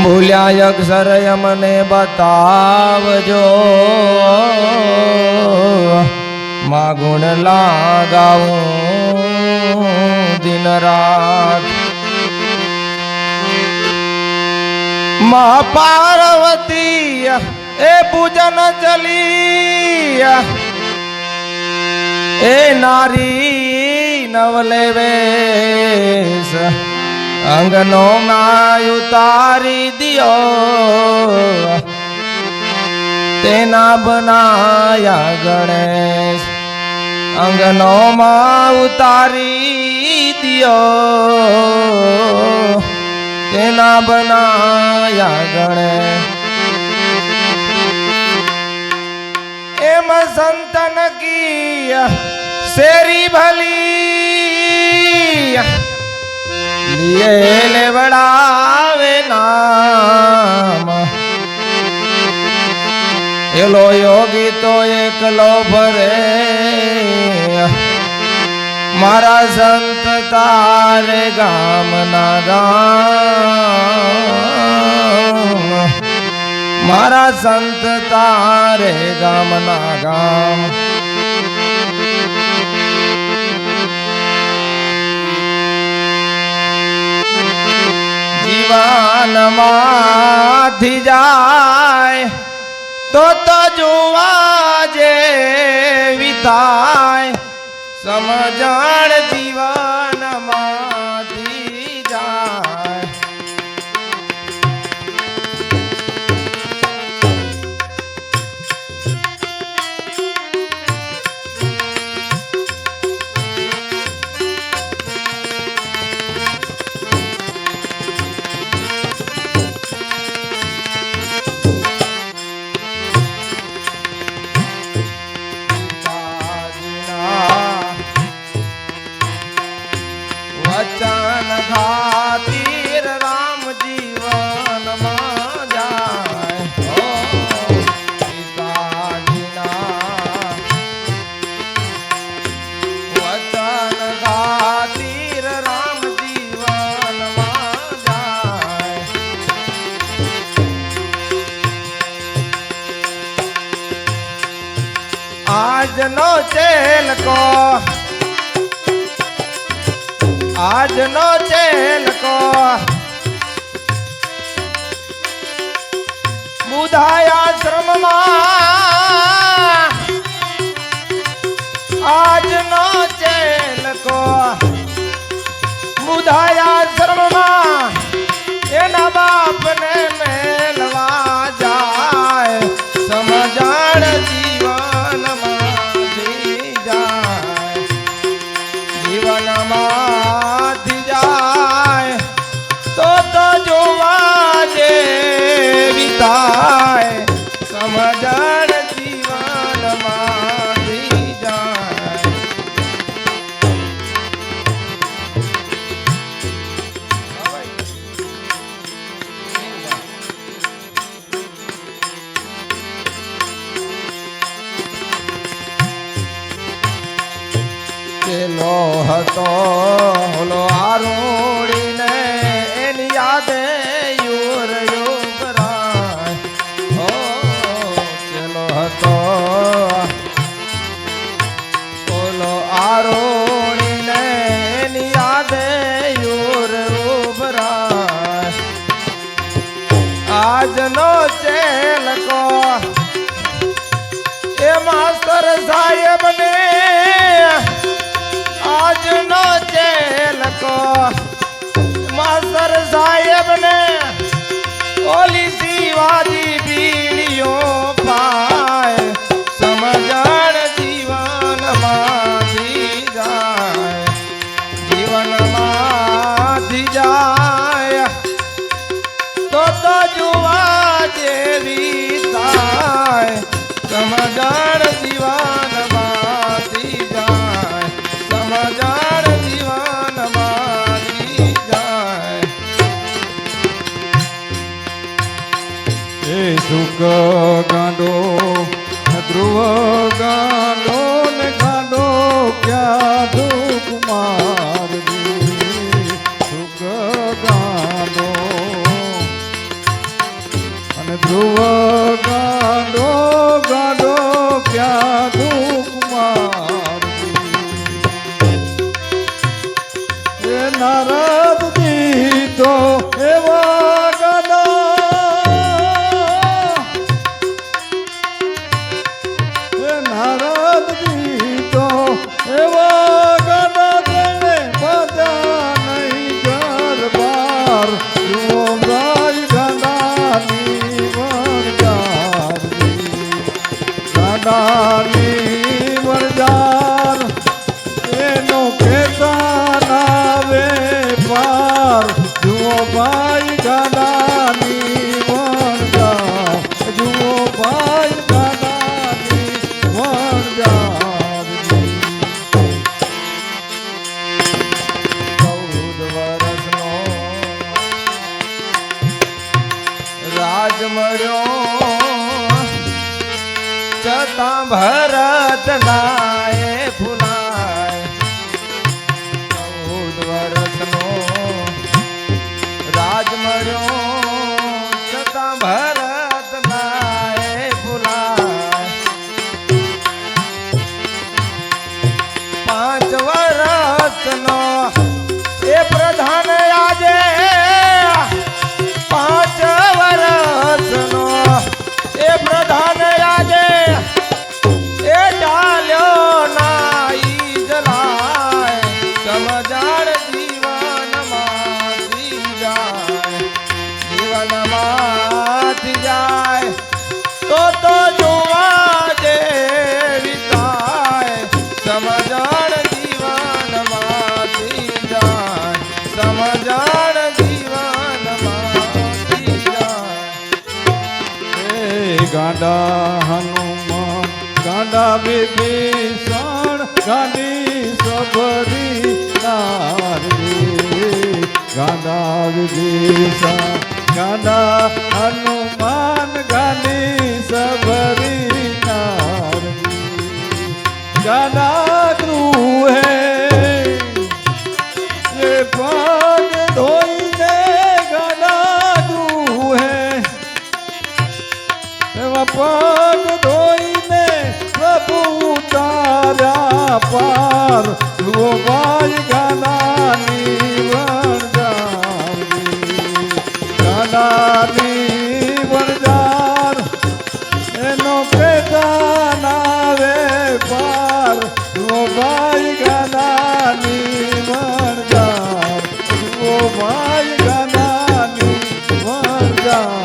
ભૂલ્યા અક્ષર મને બતાવજો માં ગુણ લાગાવું દિન રાત માં પાર્વતી એ પૂજન ચલી એ નારી નવલે વેશ અંગનો માં ઉતારી દિયો તેના બનાયા ગણેશ અંગનો માં ઉતારી દિયો તેના બનાયા ગણેશ એમ સંતન કી શેરી ભલી लिए लेवड़ावे नाम एलो योगी तो एकलो भरे मारा संत तारे गाम ना गाम मारा संत तारे गाम ना गाम जीवन माथी जाए तो जुआ जे विताय समझण जीवन माथी जाए वचन खातिर राम जीवन में जाए हो पिताजीना वचन खातिर राम जीवन में जाए आज नो चेल को आज नो चेल को बुधाया श्रम आज नो चेल को बुधाया श्रम एना बाप ने मेलवा जाए समझण जीवन माथी जाए जीवन माथी जाए तो जुआ जे विताए समझण जीवन माथी जाए चलो हतो होलो आरूड़ी ने एन यादे यूर युवराय हो चलो हतो होलो आरूड़ी ने एन यादे यूर युवराय आज नो चेल को ए मास्टर साहेब ने आज नो चेल को मास्टर साहेब ने ओली शिवाजी बीड़ियों पाए समझण जीवन माथी जाए जीवन माथी जाए तो जुआ जेवी ताए समझण जीवन माथी जाए समझण जीवन माथी जाए सुख गांडो ध्रुव गांडो ने गांडो क्या दुख मार सुख गांडो ધ્રુવ ગાંડો ગાંડો ક્યાં દુઃખ મારતી એ નારદ દીધો એવા ગાડા એ નારદ દીધો એવા ગાડા તેને બાધા નહીં ઘર બાર જુઓ ગાય ગાડાની વરજાર એનો કેતન આવે પાર જુઓ ભાઈ ગાડાની વરજાર જુઓ ભાઈ ગાડાની વરજાર 14 વર્ષનો રાજ મળ્યો છતાં ભરત નાય ફૂલાય 14 વર્ષનો રાજ મળ્યો છતાં ભરત નાય ફૂલાય 5 વર્ષનો એ પ્રધાન આજે 5 વર્ષનો એ પ્રધાન આજે એ ચાલ્યો નાઈ જલાય સમજાડ જીવનમાંથી જાય જીવનમાંથી જાય તો જોવા જેવી થાય સમજાડ જીવનમાંથી જાય સમજાડ જીવનમાંથી જાય ગાંડા હનુમાન ગાંડા વિભીષણ ગાંડી સબરી નારી ગાંડા વિભીષણ ગાંડા હનુમાન ગાંડી સબરી નારી ગાંડા ગૃહે એ પગ ધોઈને ગાંડા ગૃહે એવા પગ ધોઈને પ્રભુ તાર્યા પાર જુઓ ભાઈ ગાનાની વણજાર એનો પેદાન આવે પાર જુઓ ભાઈ ગાનાની વણજાર જુઓ ભાઈ ગાનાની વણજાર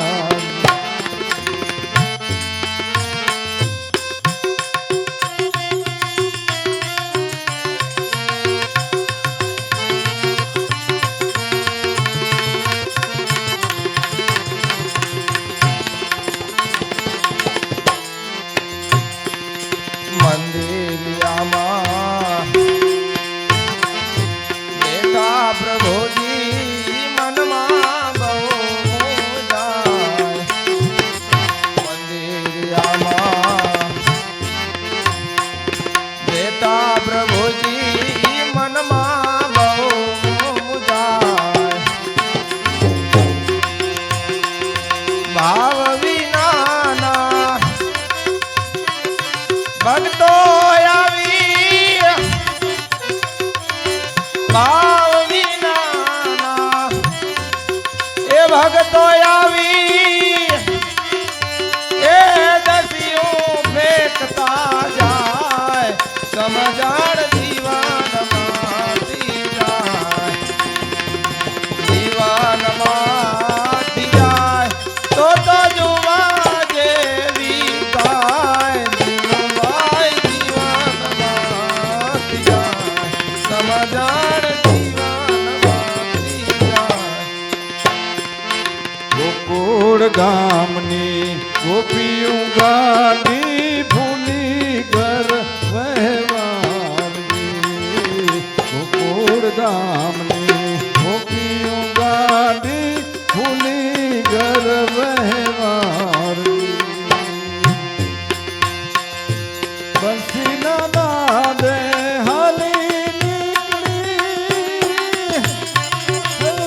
મંદિરિયામાં બેઠા પ્રભુજી મનમાં બહુ જાય મંદિરિયામાં બેઠા પ્રભુજી મનમાં બહુ જાય ભાવ વિનાના ભક્તો આવી ભાવ વિનાના એ ભક્તો આવી એ દસિયું ફેંકતા જાય સમજાડ જીવનમાંથી જાય જીવનમાંથી જાય તો જોવા જેવી ગાય સમજાડ જીવનમાંથી જાય ગોકુળ ગામની ગોપીયું ગાડી ભૂલી ઘર વહેવારવી ગોકુળ ગામની ગોપીયું ગાડી ભૂલી ઘર વહેવારવી બંસીના નાદે હાલી નીકળી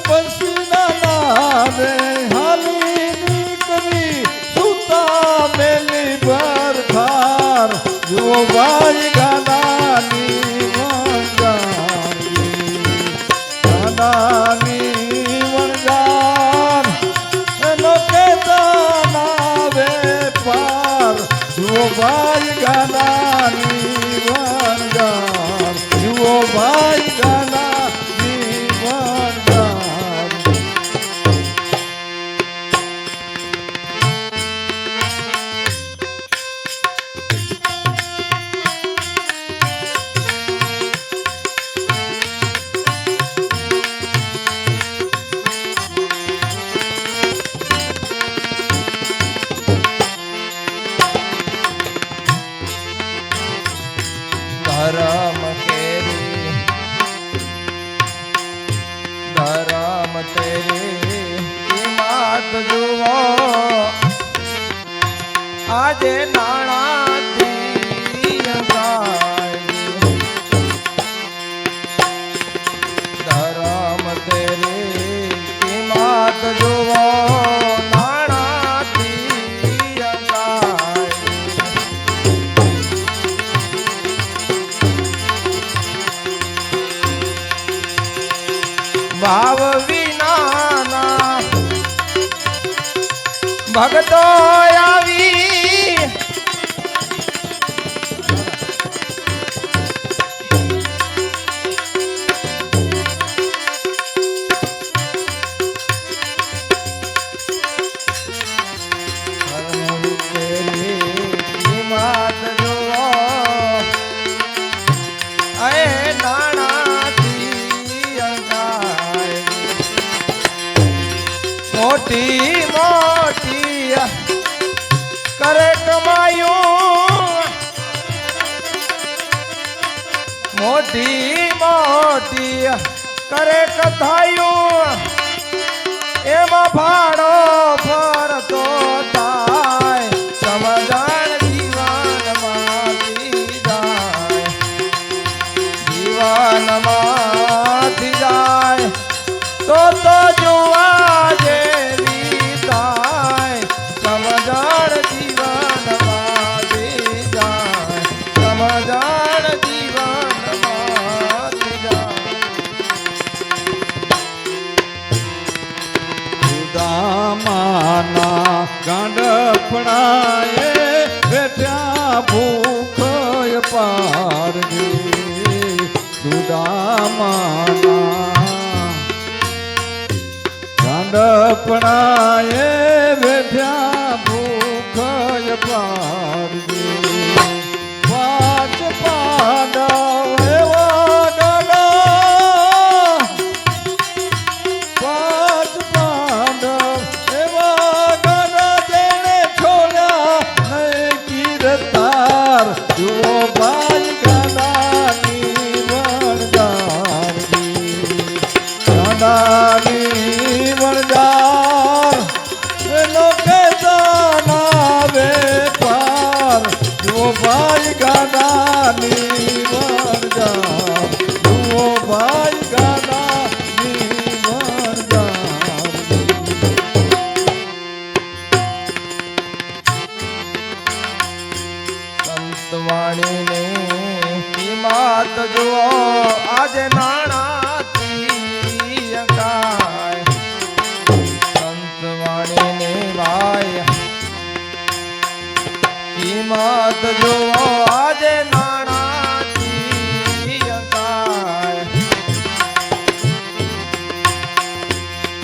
બંસીના નાદે હાલી નીકળી આજે નાણાથી અંગાય ધરમ તેરી કિંમત જુઓ નાણાથી અંગાય ભાવ વિનાના ભગતો આવી મોટી મોટી કરે કમાયું મોટી મોટી કરે કથાયું એમાં ભાડો ફરતો થાય સમજણ જીવનમાંથી જાય જીવનમાંથી જાય તો જોવા જેવી થાય સમજણ જીવનમાંથી જાય સમજણ જીવનમાંથી જાય સુદામાના ગાંડપણાએ બેઠ્યા ભૂખય પારજી સુદામાના ગાંડપણાએ બેઠ્યા ભૂખય પારજી પાંચ પાંડવ એવા ગાંડા પાંચ પાંડવ એવા ગાંડા જેણે છોડ્યા નહીં કીર્તાર જુઓ ભાઈ ગાંડાની વણદારજી ગાંડાની વણદાર લોકે દાના વેપાર જુઓ ભાઈ ગાંડાની વણદાર જુઓ ભાઈ ગાંડાની વણદાર સંતવાણીને કિંમત જુઓ આજે નાણાથી અંગાય સંતવાણીને ભાઈ કિંમત જુઓ આજે નાણાથી અંગાય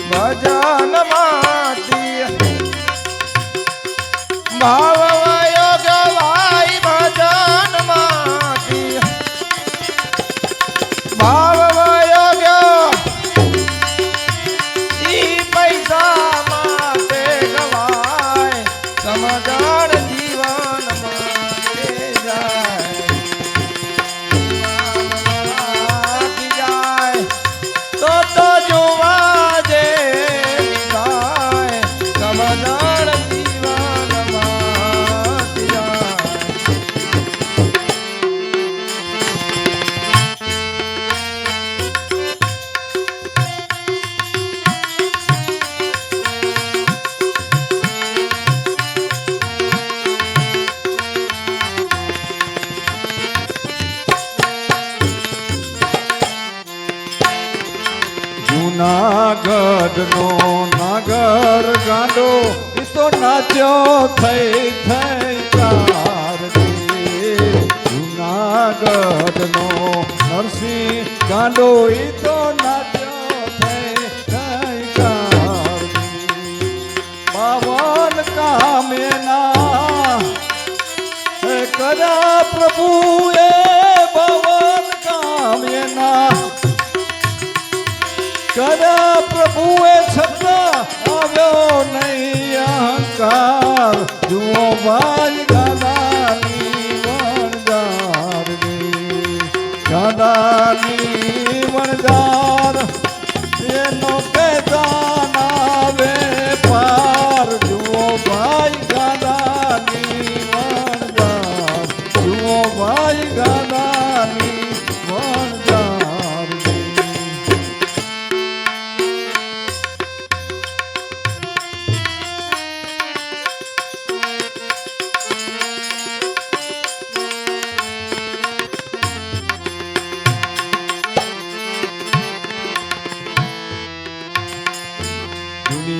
ભજન માંથી ભાવ જૂનાગઢનો નાગર ગાંડો ઈ તો નાચ્યો થઈ થઈ કારજી જૂનાગઢનો નરસિંહ ગાંડો ઈ તો નાચ્યો થઈ થઈ કારજી બાવન કામ એના કર્યા પ્રભુએ બાવન કામ એના કર્યા પ્રભુએ છતાં આવ્યો નહીં અહંકાર જુઓ ભાઈ ગાંડાની વણજાર ગાંડાની વણજાર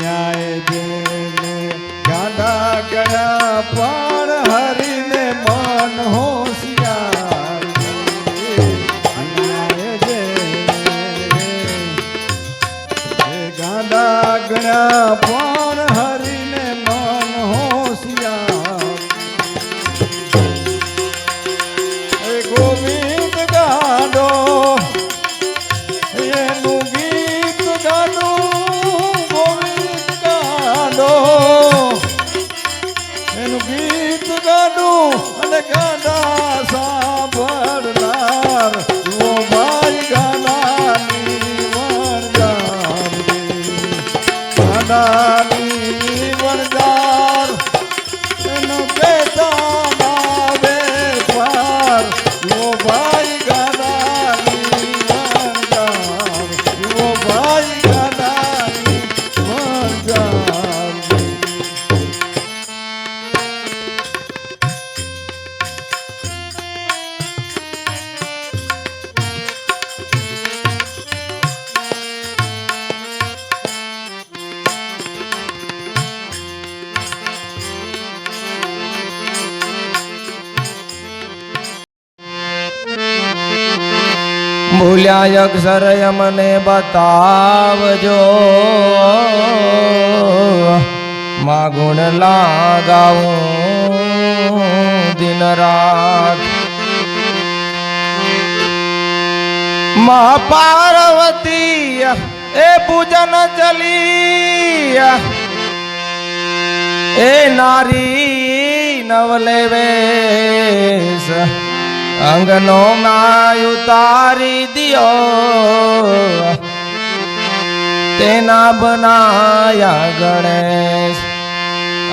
ન્યાય જેને ગાડા ગયા પણ હરીને મન હોશિયાર ન્યાય જેને ગાડા ગયા પણ હરીને મન હોશિયાર ગોવિંદ ગાડો એનું ગીત ગાડું ગોવિંદ ગાડો એનું ગીત ગાડું અને ગાડા સાંભળનાર જુઓ ભાઈ ગાડાની વણજાર ગાડાની વણજાર એનો કહેતા આવે પાર જુઓ ભાઈ ગાડાની વણજાર જુઓ ભાઈ ગાડાની વણજાર ભૂલ્યા અક્ષર મને બતાવજો માં ગુણ લાગાવું દિન રાત માં પાર્વતી એ પૂજન ચલી એ નારી નવલે વેશ અંગનો માં ઉતારી દિયો તેના બનાયા ગણેશ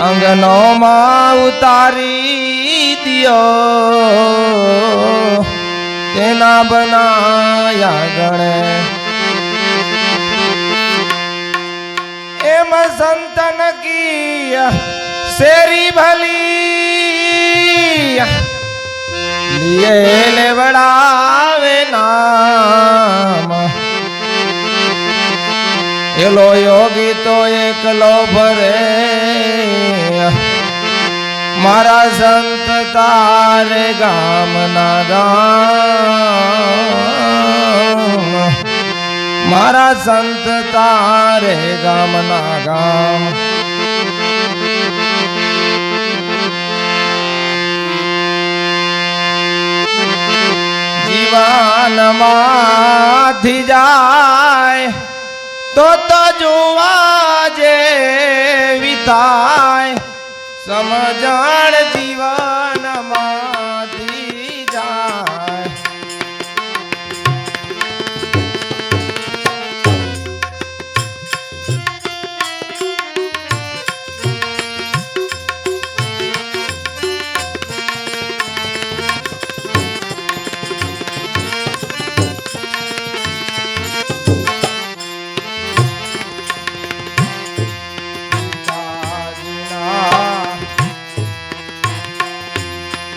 અંગનો માં ઉતારી દિયો તેના બનાયા ગણેશ એમ સંતન કી શેરી ભલી लिए लेवड़ावे नाम एलो योगी तो एकलो भरे मारा संत तारे गाम ना गाम मारा संत तारे गाम ना गाम જીવનમાંથી જાય તો જોવા જેવી થાય સમજણ જીવનમાંથી જાય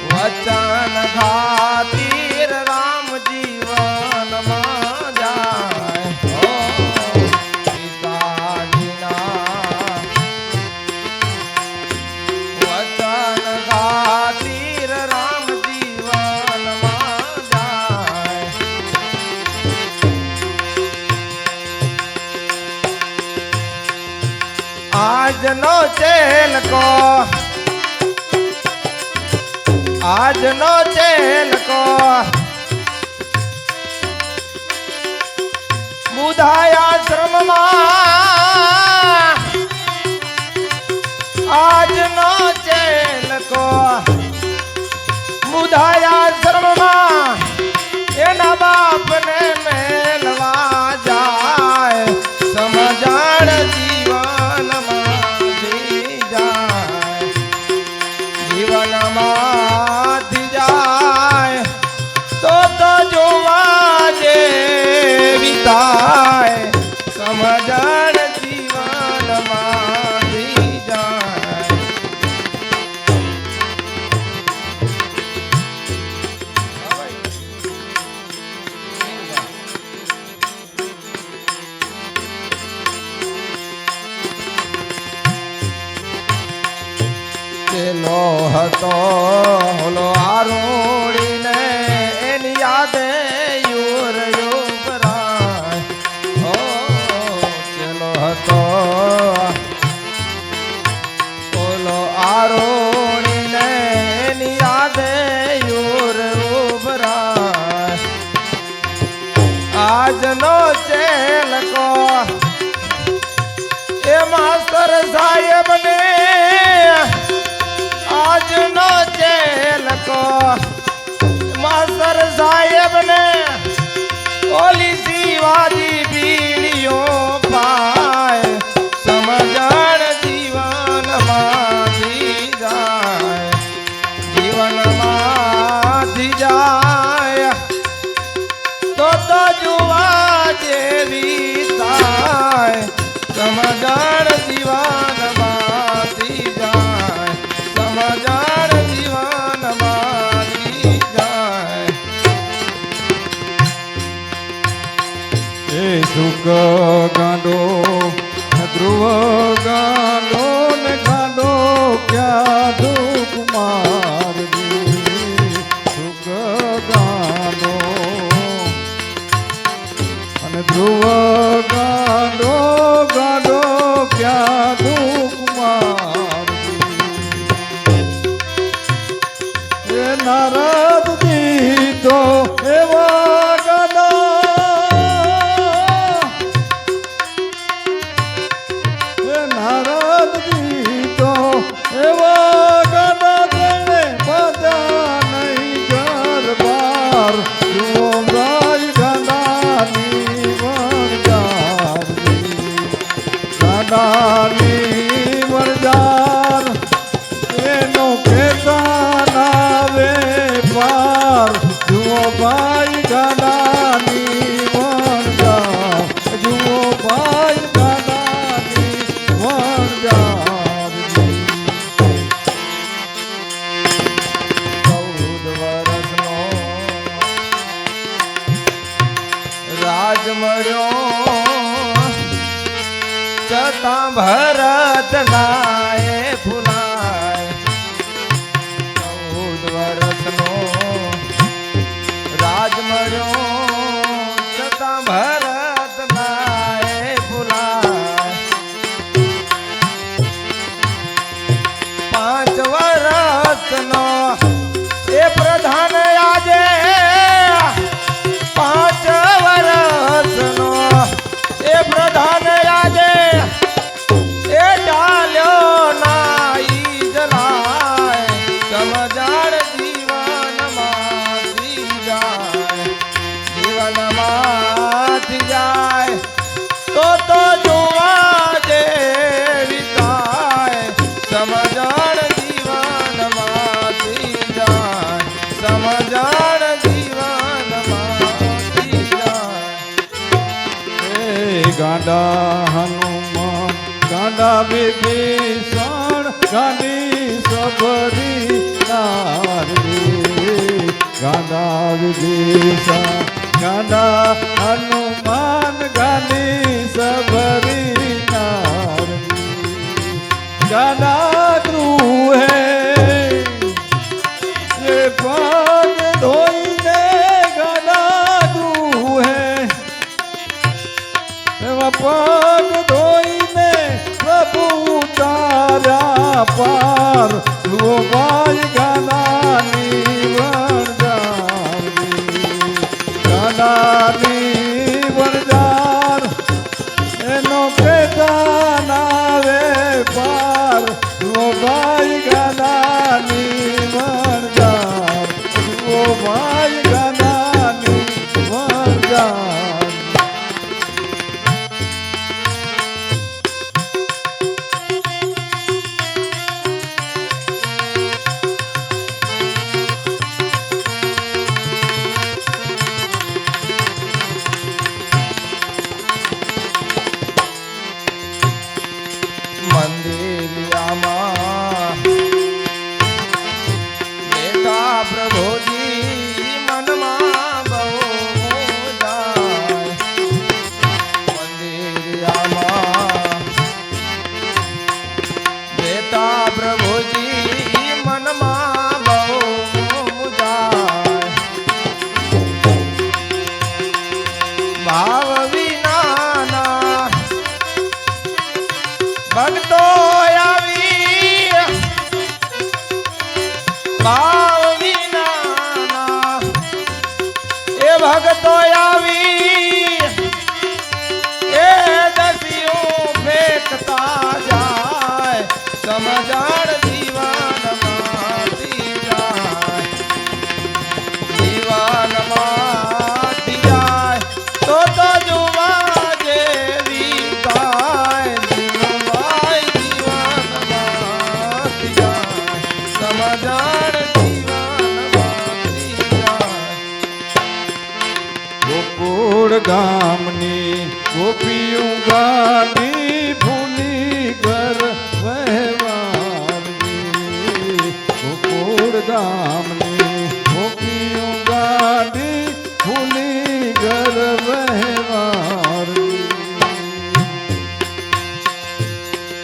વચન ખાતીર રામ જીવન માં જાય પિતાજીના વચન ખાતીર રામ જીવન માં જાય આજનો ચેલકો આજનો ચેલકો બુધાયાશ્રમમાં આજનો ચેલકો બુધાયાશ્રમમાં એના બાપને મેલવા જાય સમજણ જીવનમાંથી જાય જીવનમાંથી જાય તો જોવા જેવી થાય સમજણ જીવનમાંથી જાય ચેલો હતો હોલો આરોડીને એની યાદે યુર યુવરાય હો ચેલો હતો હોલો આરોડીને એની યાદે યુર યુવરાય આજનો ચેલકો એ માસ્તર સાહેબ ને આજનો ચેલકો માસ્તર સાહેબ ને ઓલી શિવાજી બીડીઓ પાય સમજણ જીવનમાંથી જાય જીવનમાંથી જાય તો જુવા જેવી થાય સમજણ જીવનમાંથી જાય સમજણ જીવનમાંથી જાય એ સુખ ગાંડો ધ્રુવ ગાંડો ને ગાંડો ક્યાં દુઃખ મારવી સુખ ગાંડો અને ધ્રુવ ગાંડો ગાંડો ક્યાં દુઃખ મારવી એ નારદ દીધો એવા ગાડા એ નારદ દીધો એવા ગાડા તેને બધા નહીં ઘર બાર જુઓ ગાય ગાડાની ગાડાની વરજાર એનો કેતાન આવે પાર જુઓ ભાઈ ગાડાની વરજાર જુઓ ભાઈ ગાડાની વરજાર 14 વર્ષનો રાજ મળ્યો છતાં ભરત નાય ફૂલાય 14 વર્ષનો રાજ મળ્યો છતાં ભરત નાય ફૂલાય 5 વર્ષનો એ પ્રધાન આજે 5 વર્ષનો એ પ્રધાન આજે એ ચાલ્યો નાઈ જલાય સમજાણ જીવનમાંથી જાય જીવનમાંથી જાય તો જોવા જેવી થાય સમજાણ જીવનમાંથી જાય સમજાણ જીવનમાંથી જાય ગાંડા હનુમાન ગાંડા વિભીષણ ગાંડી સબરી નારી ગાંડા વિભીષણ ગાંડા હનુમાન ગાંડી સબરી નારી ગાંડા ધ્રુવ હે ये पाग धोईने गाना ध्रुव है एवा पाग धोईने प्रभु तारा पार ध्रुव भाई गानानी વરદાર એનો કેદાન આવે પાર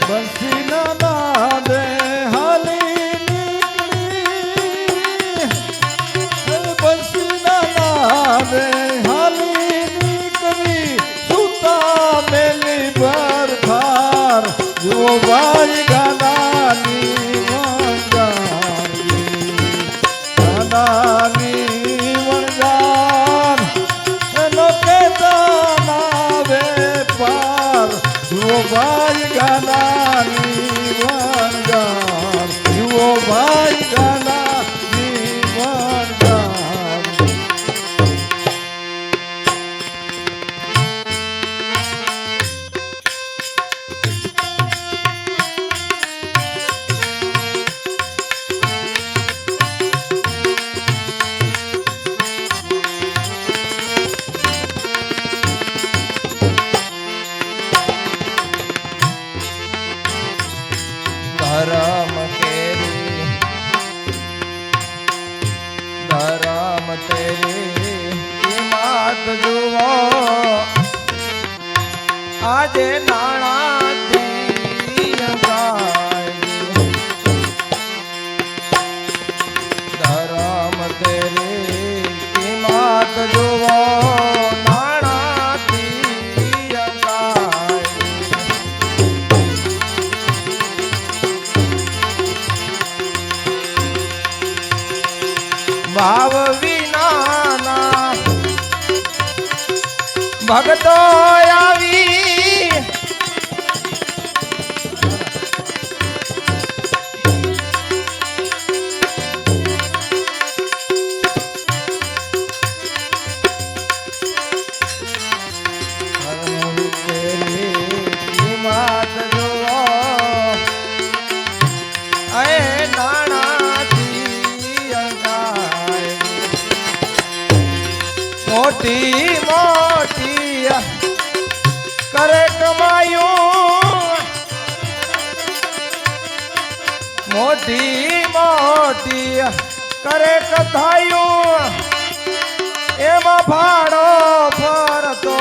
બંસીના નાદે હાલી નીકળી બંસીના નાદે હાલી નીકળી સુતા મેલી બરખાર જો ભાઈ ગાનાની વણજારી ગાનાની વણજાર એનો કેદાના વેપાર જુઓ ભાઈ ગાનાની વણજાર જુઓ ભાઈ ગાનાની વણજાર ધરમ કેરી ધરમ તેરી કિંમત જુઓ આજે નાણાથી અંગારી ધરમ તેરી કિંમત જુઓ નાણાથી અંગારી ભાવ વિનાના ભક્તો આવી મોટી મોટી કરે કમાયું મોટી મોટી કરે કથાયું એમાં ભાડો ફરતો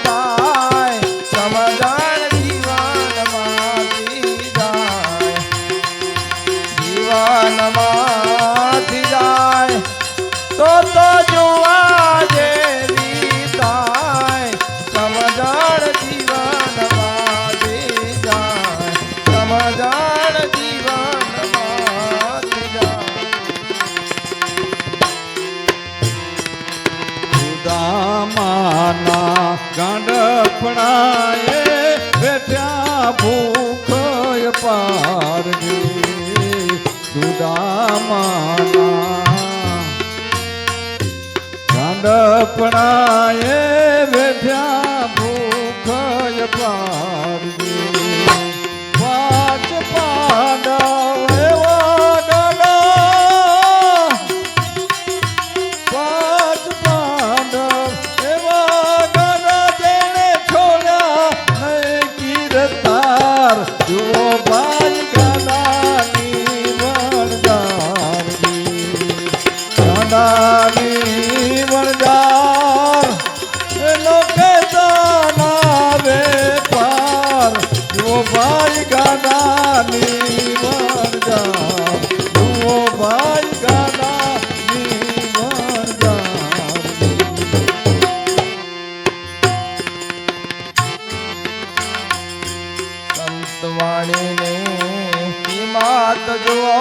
થાય સમજણ જીવનમાંથી જાય જીવનમાંથી જાય તો જોવા જેવી થાય સમજણ જીવનમાંથી જાય સમજણ જીવનમાંથી જાય સુદામાના ગાંડપણાએ બેઠ્યા ભૂખ પારજી સુદામાના ગાંડપણાએ બેઠ્યા ભૂખ પારજી પાંચ પાંડવ એવા ગાડા પાંચ પાંડવ એવા ગાડા જેણે છોડ્યા નહીં કીર્તાર જુઓ ભાઈ ગાડાની વણજારી ગાડાની વણજાર એનો કેદાના વેપાર જુઓ ભાઈ ગાડાની વણજાર જુઓ ભાઈ ગાડાની વણજાર સંતવાણીની કિંમત જુઓ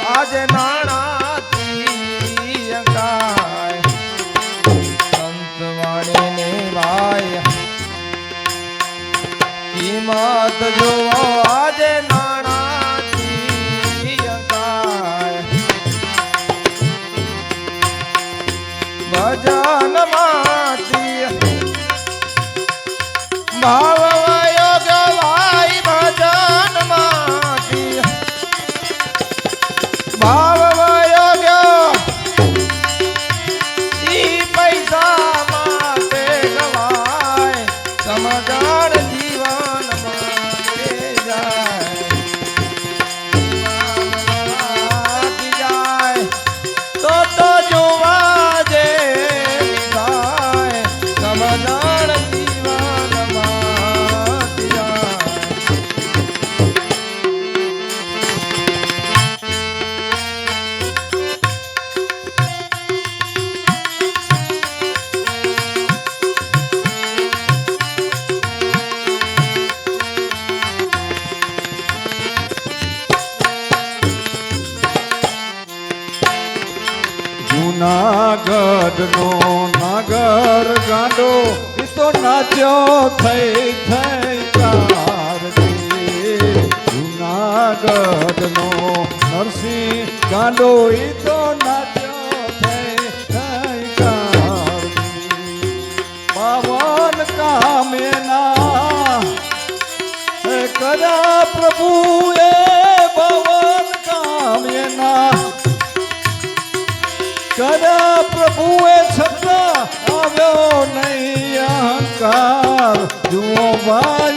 આજે નાણાથી અંગાય સંતવાણીની ભાઈ કિંમત જુઓ આજે નાણાથી અંગાય ભજનમાંથી ભાવ જુનાગઢનો નાગર ગાંડો ઈ તો નાચ્યો થઈ થઈ કારજી જુનાગઢનો નરસિંહ ગાંડો ઈ તો નાચ્યો થઈ થઈ કારજી બાવન કામ એના કર્યા પ્રભુએ બાવન કામ એના કર્યા પ્રભુએ છતાં આવ્યો નહીં અહંકાર જુઓ ભાઈ